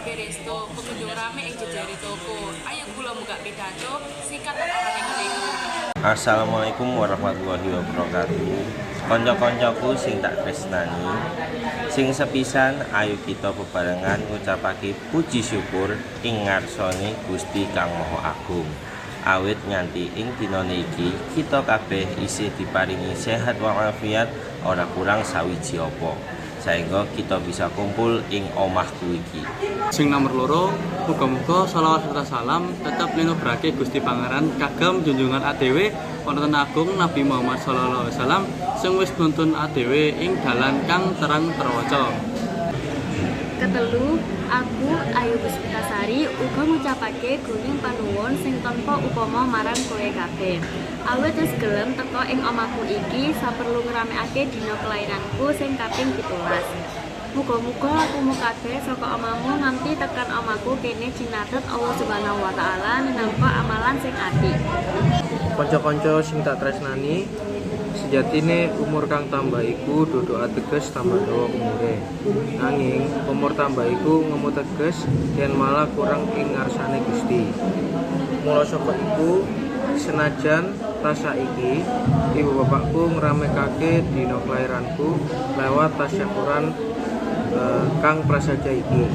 kabeh resto, pengunjung rame ing jejare toko. Ayo kula muga pidato, sikat arane ngene. Assalamualaikum warahmatullahi wabarakatuh. Kanca-kancaku sing tak tresnani, sing sepisan ayo kita bebarengan ngucapake puji syukur ing ngarsane Gusti Kang Maha Agung. Awit nganti ing dina niki kita kabeh isih diparingi sehat walafiat, ora kurang sawiji apa. Sehingga kita bisa kumpul ing omahku iki. Sing nomor loro, muga-muga shalawat serta salam tetap linubrake Gusti Pangeran kagem junjungan adewe wonten agung Nabi Muhammad sallallahu alaihi wasallam sing wis nuntun adewe ing dalan kang terang terwaca. Ketelu, aku Ayu Puspitasari uga ngucapake guning panuwun sing tanpa upama marang kowe kabeh. Awit wis gelem teka ing omahku iki saperlu ngramekake dina kelairanku sing kaping 17. Muga-muga lakumu kabeh saka omahmu nganti tekan omahku kene cinathet Allah Subhanahu wa taala minangka amalan sing apik. Kanca-kanca sing tak tresnani, sejatine umur kang tambah iku dudu ateges tambah dawa umure. Nanging umur tambah iku ngemu teges yen malah kurang ing ngarsane Gusti. Mula saka iku senajan rasa iki ibu bapakku ngramekake dina kelairanku lewat tasyakuran kang prasaja iki.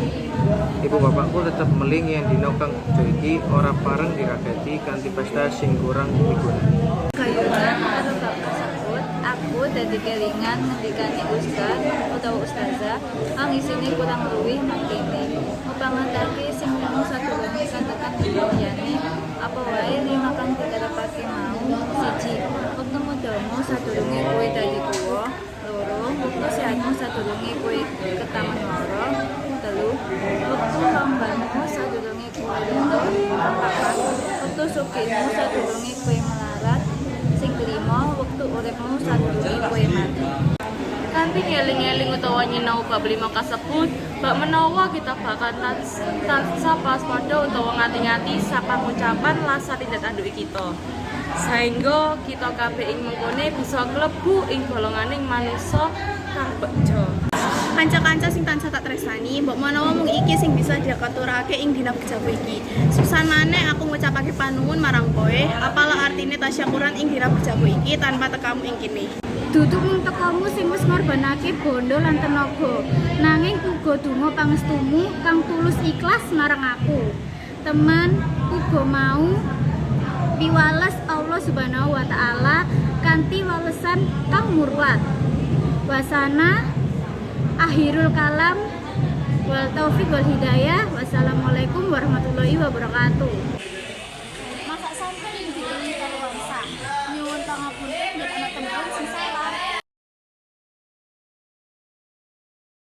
Ibu bapakku tetep meling yen dina kang bejo iki ora pareng diragati kanthi pesta sing kurang migunani. Kayunan karo bab kasebut, aku dadi kelingan ngendikane ustaz utawa ustazah ang isine kurang luwih mangkene. Mupangandake sing mung sadurunge kantekan liyane, apa wae lima kang dikarepake mau. Siji, wektu mudamu sadurunge kowe dadi tuwa. Loro, wektu sehatmu sadurunge kowe ketaman lara. Telu, wektu lambanmu sadurunge kowe luntur. Papat, wektu sugihmu sadurunge kowe melarat. Sing kelima, wektu uripmu sadurunge kowe mati. Kanthi ngeling-eling utawa nyinau bab 5 kasebut, bab menawa kita bakal tansah waspada utawa ngati-ngati sapa ngucapan lasa tindak tanduk kita. Sehingga kita kabeh ing mengkone bisa klebu ing golonganing manungsa kang bejo. Kanca-kanca sing tansah tak tresnani, mbok menawa mung iki sing bisa dikaturake ing dina bejaku iki. Susan maneh aku ngucapake panuwun marang kowe, apalah artine tasyakuran ing dina bejaku iki tanpa tekamu ing kene. Dudu mung tekamu sing wis ngorbanake bondo lan tenaga, nanging uga donga pangestumu kang tulus ikhlas marang aku. Temen uga mau piwales Allah Subhanahu wa taala kanthi walesan kang murwat. Wasana akhirul kalam wal taufiq wal hidayah. Wassalamualaikum warahmatullahi wabarakatuh.